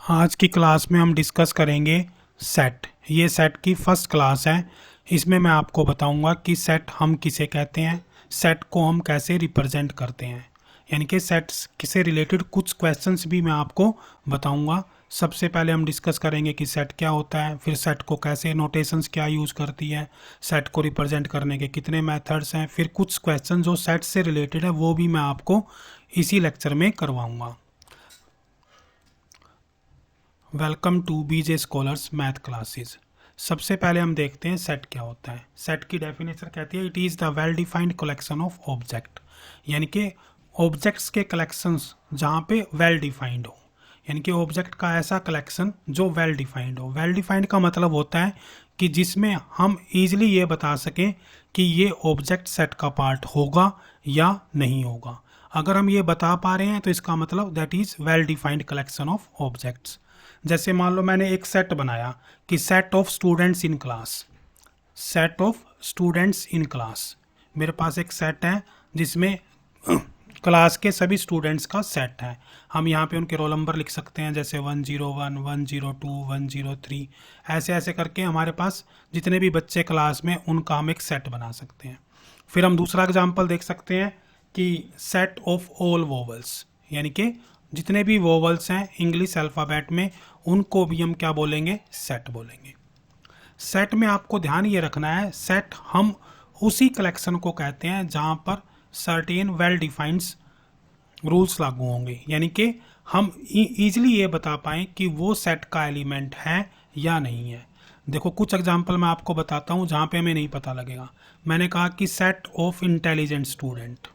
आज की क्लास में हम डिस्कस करेंगे सेट। ये सेट की फर्स्ट क्लास है। इसमें मैं आपको बताऊंगा कि सेट हम किसे कहते हैं, सेट को हम कैसे रिप्रेजेंट करते हैं, यानी कि सेट्स से रिलेटेड कुछ क्वेश्चंस भी मैं आपको बताऊंगा। सबसे पहले हम डिस्कस करेंगे कि सेट क्या होता है, फिर सेट को कैसे नोटेशंस क्या यूज़ करती है, सेट को रिप्रेजेंट करने के कितने मेथड्स हैं, फिर कुछ क्वेश्चन जो सेट से रिलेटेड है वो भी मैं आपको इसी लेक्चर में करवाऊँगा। Welcome to BJ scholars math classes. सबसे पहले हम देखते हैं सेट क्या होता है। सेट की डेफिनेशन कहती है it is the well defined collection of object, यानी कि ऑब्जेक्ट्स के कलेक्शंस जहाँ पे वेल डिफाइंड हो, यानी कि ऑब्जेक्ट का ऐसा कलेक्शन जो वेल डिफाइंड हो। वेल डिफाइंड का मतलब होता है कि जिसमें हम ईजिली ये बता सकें कि ये ऑब्जेक्ट सेट का पार्ट होगा या नहीं होगा। अगर हम ये बता पा रहे हैं तो इसका मतलब that is well defined collection of objects. जैसे मान लो मैंने एक सेट बनाया कि set of students in class, set of students in class. मेरे पास एक सेट है जिसमें क्लास के सभी स्टूडेंट्स का सेट है। हम यहाँ पे उनके रोल नंबर लिख सकते हैं, जैसे 101, 102, 103, ऐसे ऐसे करके हमारे पास जितने भी बच्चे क्लास में उनका हम एक सेट बना सकते हैं। फिर हम दूसरा एग्जाम्पल देख सकते हैं कि सेट ऑफ ऑल वोवल्स, यानी कि जितने भी वोवल्स हैं इंग्लिश अल्फ़ाबेट में उनको भी हम क्या बोलेंगे, सेट बोलेंगे। सेट में आपको ध्यान ये रखना है, सेट हम उसी कलेक्शन को कहते हैं जहाँ पर सर्टेन वेल डिफाइंड रूल्स लागू होंगे, यानी कि हम ईजिली ये बता पाएँ कि वो सेट का एलिमेंट है या नहीं है। देखो कुछ एग्जांपल मैं आपको बताता हूँ जहाँ पे हमें नहीं पता लगेगा। मैंने कहा कि set of intelligent student,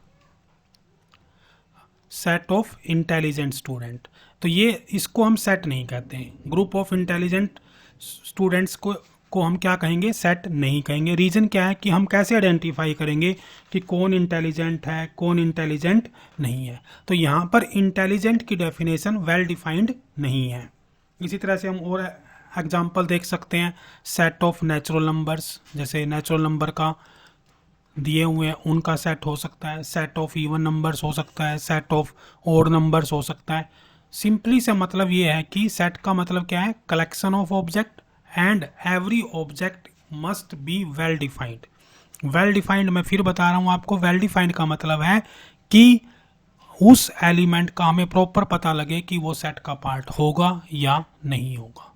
set of intelligent student, तो ये इसको हम सेट नहीं कहते हैं। ग्रुप ऑफ इंटेलिजेंट स्टूडेंट्स को हम क्या कहेंगे, सेट नहीं कहेंगे। रीज़न क्या है कि हम कैसे आइडेंटिफाई करेंगे कि कौन इंटेलिजेंट है कौन इंटेलिजेंट नहीं है। तो यहाँ पर इंटेलिजेंट की डेफिनेशन वेल डिफाइंड नहीं है। इसी तरह से हम और एग्जांपल देख सकते हैं, सेट ऑफ नेचुरल नंबर्स, जैसे नेचुरल नंबर का दिए हुए हैं उनका सेट हो सकता है, सेट ऑफ इवन नंबर्स हो सकता है, सेट ऑफ ओड नंबर्स हो सकता है। सिंपली से मतलब ये है कि सेट का मतलब क्या है, collection of object and every object must be well defined. Well defined मैं फिर बता रहा हूँ आपको, वेल डिफाइंड का मतलब है कि उस एलिमेंट का हमें प्रॉपर पता लगे कि वो सेट का पार्ट होगा या नहीं होगा।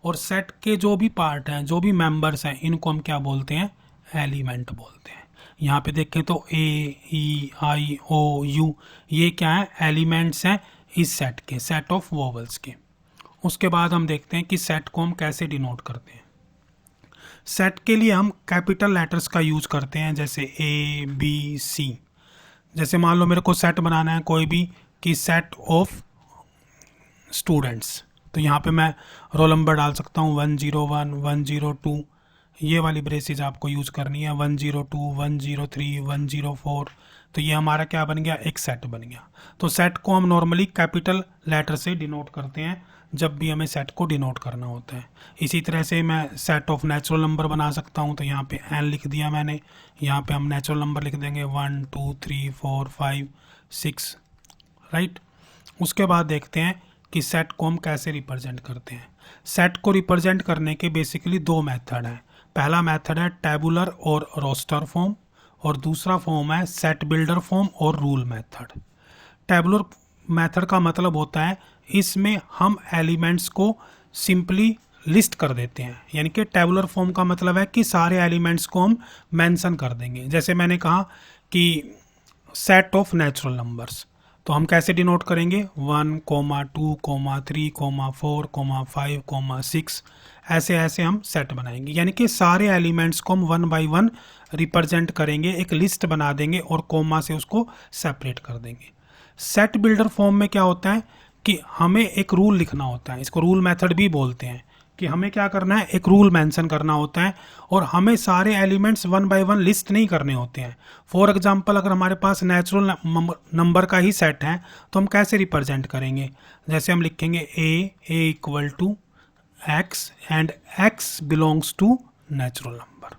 और सेट के जो भी पार्ट हैं, जो भी मेंबर्स हैं, इनको हम क्या बोलते हैं, एलिमेंट बोलते हैं। यहाँ पे देखें तो ए, ई, आई, ओ, यू, ये क्या है, एलिमेंट्स हैं इस सेट के, सेट ऑफ वोवल्स के। उसके बाद हम देखते हैं कि सेट को हम कैसे डिनोट करते हैं। सेट के लिए हम कैपिटल लेटर्स का यूज करते हैं, जैसे ए, बी, सी। जैसे मान लो मेरे को सेट बनाना है कोई भी कि सेट ऑफ स्टूडेंट्स, तो यहाँ पे मैं रोल नंबर डाल सकता हूँ 101, 102, ये वाली ब्रेसेस आपको यूज़ करनी है, 102, 103, 104। तो ये हमारा क्या बन गया, एक सेट बन गया। तो सेट को हम नॉर्मली कैपिटल लेटर से डिनोट करते हैं जब भी हमें सेट को डिनोट करना होता है। इसी तरह से मैं सेट ऑफ नेचुरल नंबर बना सकता हूँ, तो यहाँ पे एन लिख दिया मैंने, यहाँ पे हम नेचुरल नंबर लिख देंगे 1 2 3 4 5 6, राइट। उसके बाद देखते हैं कि सेट को हम कैसे रिप्रेजेंट करते हैं। सेट को रिप्रेजेंट करने के बेसिकली दो मेथड हैं। पहला मेथड है टेबुलर और रोस्टर फॉर्म, और दूसरा फॉर्म है सेट बिल्डर फॉर्म और रूल मेथड। टेबुलर मेथड का मतलब होता है इसमें हम एलिमेंट्स को सिंपली लिस्ट कर देते हैं, यानी कि टेबुलर फॉर्म का मतलब है कि सारे एलिमेंट्स को हम मेंशन कर देंगे। जैसे मैंने कहा कि सेट ऑफ नेचुरल नंबर्स, तो हम कैसे डिनोट करेंगे, 1, 2, 3, 4, 5, 6, ऐसे ऐसे हम सेट बनाएंगे, यानी कि सारे एलिमेंट्स को हम 1 बाय 1 रिप्रेजेंट करेंगे, एक लिस्ट बना देंगे और कोमा से उसको सेपरेट कर देंगे। सेट बिल्डर फॉर्म में क्या होता है कि हमें एक रूल लिखना होता है, इसको रूल मेथड भी बोलते हैं, कि हमें क्या करना है, एक रूल मेंशन करना होता है और हमें सारे एलिमेंट्स 1 बाय 1 लिस्ट नहीं करने होते हैं। फॉर एग्जांपल अगर हमारे पास नेचुरल नंबर का ही सेट है तो हम कैसे रिप्रेजेंट करेंगे, जैसे हम लिखेंगे a equal to x and x belongs to natural number.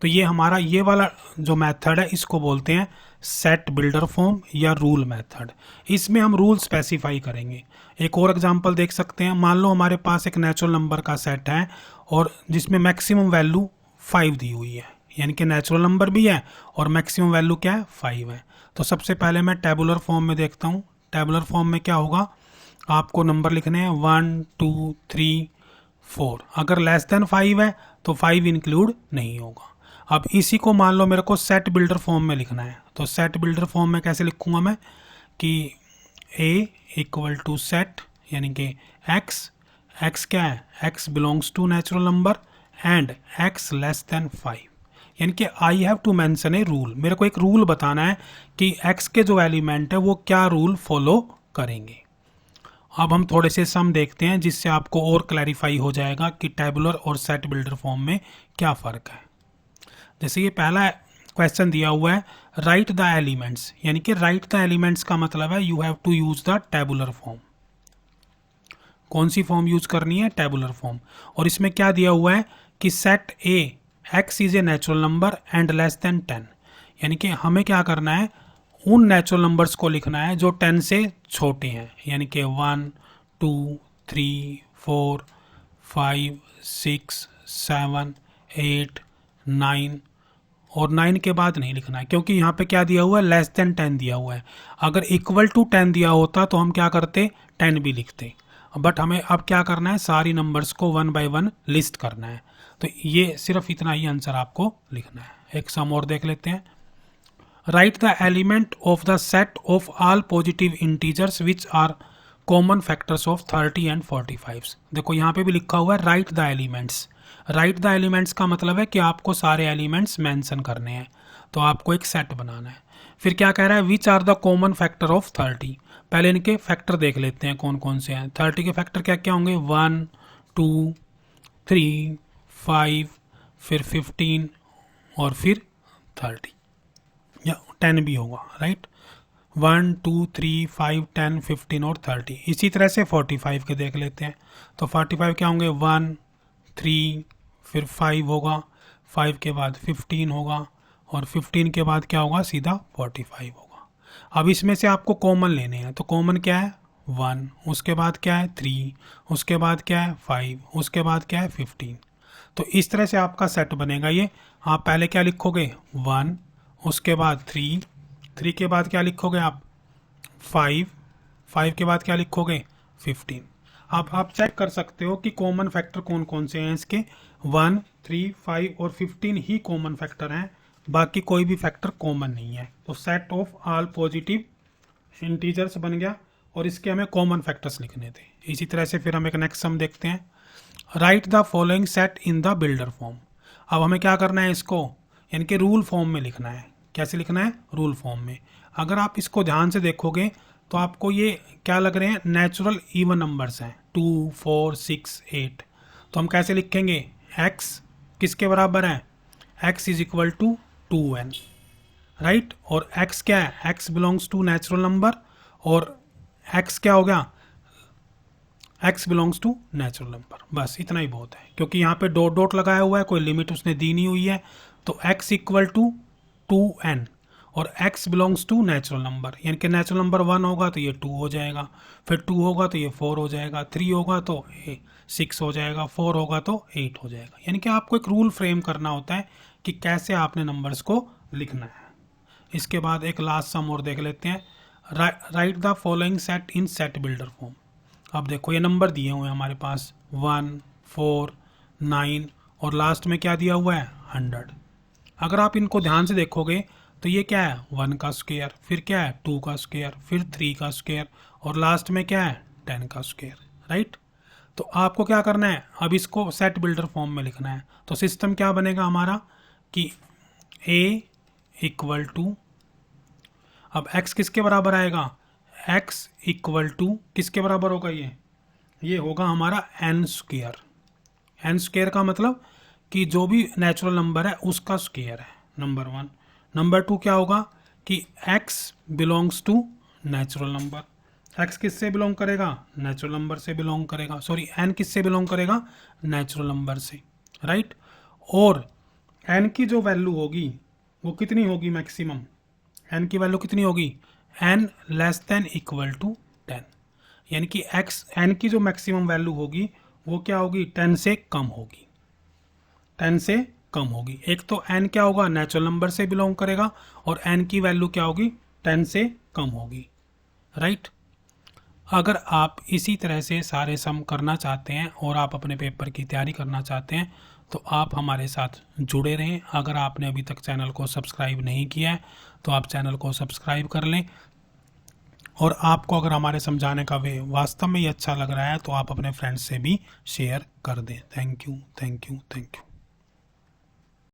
तो ये हमारा ये वाला जो मेथड है इसको बोलते हैं सेट बिल्डर फॉर्म या रूल मेथड। इसमें हम रूल स्पेसिफाई करेंगे। एक और एग्जांपल देख सकते हैं। मान लो हमारे पास एक नेचुरल नंबर का सेट है और जिसमें मैक्सिमम वैल्यू 5 दी हुई है, यानी कि नेचुरल नंबर भी है और मैक्सिमम वैल्यू क्या है, 5 है। तो सबसे पहले मैं टेबुलर फॉर्म में देखता हूँ। टेबुलर फॉर्म में क्या होगा, आपको नंबर लिखने हैं 1 2 3 4। अगर लेस देन 5 है तो 5 इंक्लूड नहीं होगा। अब इसी को मान लो मेरे को सेट बिल्डर फॉर्म में लिखना है, तो सेट बिल्डर फॉर्म में कैसे लिखूंगा मैं कि a इक्वल टू सेट, यानी कि x क्या है, x belongs to natural number and x less than 5, यानी कि I have to mention a rule. मेरे को एक रूल बताना है कि x के जो एलिमेंट है वो क्या रूल फॉलो करेंगे। अब हम थोड़े से सम देखते हैं जिससे आपको और क्लैरिफाई हो जाएगा कि टेबुलर और सेट बिल्डर फॉर्म में क्या फ़र्क है। जैसे ये पहला क्वेश्चन दिया हुआ है, राइट द एलिमेंट्स, यानी कि राइट द एलिमेंट्स का मतलब है you have to use the tabular form. कौन सी फॉर्म यूज करनी है, टेबुलर फॉर्म। और इसमें क्या दिया हुआ है कि set A x is a natural number and less than 10, यानी कि हमें क्या करना है, उन नेचुरल नंबर्स को लिखना है जो 10 से छोटे हैं, यानी कि 1 2 3 4 5 6 7 8 9, और 9 के बाद नहीं लिखना है क्योंकि यहाँ पे क्या दिया हुआ है, लेस देन 10 दिया हुआ है। अगर इक्वल टू 10 दिया होता तो हम क्या करते, 10 भी लिखते। बट हमें अब क्या करना है, सारी नंबर्स को 1 बाय 1 लिस्ट करना है। तो ये सिर्फ इतना ही आंसर आपको लिखना है। एक सम और देख लेते हैं। Write the element of the set of all positive integers which are common factors of 30 and 45। देखो यहाँ पे भी लिखा हुआ है write the elements. Write the elements का मतलब है कि आपको सारे एलिमेंट्स मेंशन करने हैं, तो आपको एक सेट बनाना है। फिर क्या कह रहा है, which are the common factor of 30। पहले इनके फैक्टर देख लेते हैं कौन कौन से हैं। 30 के फैक्टर क्या क्या होंगे, 1 2 3 5, फिर 15 और फिर 30 या 10 भी होगा, राइट। 1 2 3 5 10 15 और 30। इसी तरह से 45 के देख लेते हैं। तो 45 क्या होंगे, 1 3 फिर 5 होगा, 5 के बाद 15 होगा और 15 के बाद क्या होगा, सीधा 45 होगा। अब इसमें से आपको कॉमन लेने हैं, तो कॉमन क्या है 1, उसके बाद क्या है 3, उसके बाद क्या है 5, उसके बाद क्या है 15। तो इस तरह से आपका सेट बनेगा ये। आप पहले क्या लिखोगे 1, उसके बाद 3, 3 के बाद क्या लिखोगे आप 5, 5 के बाद क्या लिखोगे 15। अब आप चेक कर सकते हो कि कॉमन फैक्टर कौन कौन से हैं इसके। 1 3 5 और 15 ही कॉमन फैक्टर हैं, बाकी कोई भी फैक्टर कॉमन नहीं है। तो set of all positive integers बन गया और इसके हमें कॉमन फैक्टर्स लिखने थे। इसी तरह से फिर हम एक नेक्स्ट सम देखते हैं। Write the following set in the builder form. अब हमें क्या करना है, इसको यानी कि रूल फॉर्म में लिखना है। कैसे लिखना है, रूल फॉर्म में। अगर आप इसको ध्यान से देखोगे तो आपको ये क्या लग रहे हैं, नेचुरल इवन नंबर्स हैं, 2 4 6 8। तो हम कैसे लिखेंगे, x किसके बराबर है, x is equal to 2n, right. और x क्या है, x belongs to natural number और x क्या हो गया, x belongs to natural number. बस इतना ही बहुत है, क्योंकि यहाँ पे डॉट डॉट लगाया हुआ है, कोई लिमिट उसने दी नहीं हुई है। तो x इक्वल टू 2n और x belongs to natural number, यानी कि नेचुरल नंबर 1 होगा तो ये 2 हो जाएगा, फिर 2 होगा तो ये 4 हो जाएगा, 3 होगा तो 6 हो जाएगा, 4 होगा तो 8 हो जाएगा। यानी कि आपको एक रूल फ्रेम करना होता है कि कैसे आपने नंबर्स को लिखना है। इसके बाद एक लास्ट सम और देख लेते हैं। Write the following set in set builder form. अब देखो ये नंबर दिए हुए हैं हमारे पास 1 4 9 और लास्ट में क्या दिया हुआ है 100। अगर आप इनको ध्यान से देखोगे तो ये क्या है 1 का स्क्वायर, फिर क्या है 2 का स्क्वायर, फिर 3 का स्क्वायर और लास्ट में क्या है 10 का स्क्वायर, राइट। तो आपको क्या करना है, अब इसको सेट बिल्डर फॉर्म में लिखना है। तो सिस्टम क्या बनेगा हमारा कि a इक्वल टू, अब x किसके बराबर आएगा, x इक्वल टू किसके बराबर होगा, ये होगा हमारा n स्क्वायर। n स्क्वायर का मतलब कि जो भी नेचुरल नंबर है उसका स्क्वायर है, नंबर 1। नंबर 2 क्या होगा कि x belongs to natural number. x किससे बिलोंग करेगा, नेचुरल नंबर से बिलोंग करेगा, सॉरी n किससे बिलोंग करेगा, नेचुरल नंबर से, राइट। और n की जो वैल्यू होगी वो कितनी होगी, मैक्सिमम एन की वैल्यू कितनी होगी, n less than equal to 10, यानी कि एक्स एन की जो मैक्सिमम वैल्यू होगी वो क्या होगी, 10 से कम होगी, 10 से कम होगी। एक तो एन क्या होगा, नेचुरल नंबर से बिलोंग करेगा, और एन की वैल्यू क्या होगी, 10 से कम होगी, राइट। अगर आप इसी तरह से सारे सम करना चाहते हैं और आप अपने पेपर की तैयारी करना चाहते हैं तो आप हमारे साथ जुड़े रहें। अगर आपने अभी तक चैनल को सब्सक्राइब नहीं किया है तो आप चैनल को सब्सक्राइब कर लें, और आपको अगर हमारे समझाने का वे वास्तव में ही अच्छा लग रहा है तो आप अपने फ्रेंड्स से भी शेयर कर दें। Thank you, thank you, thank you.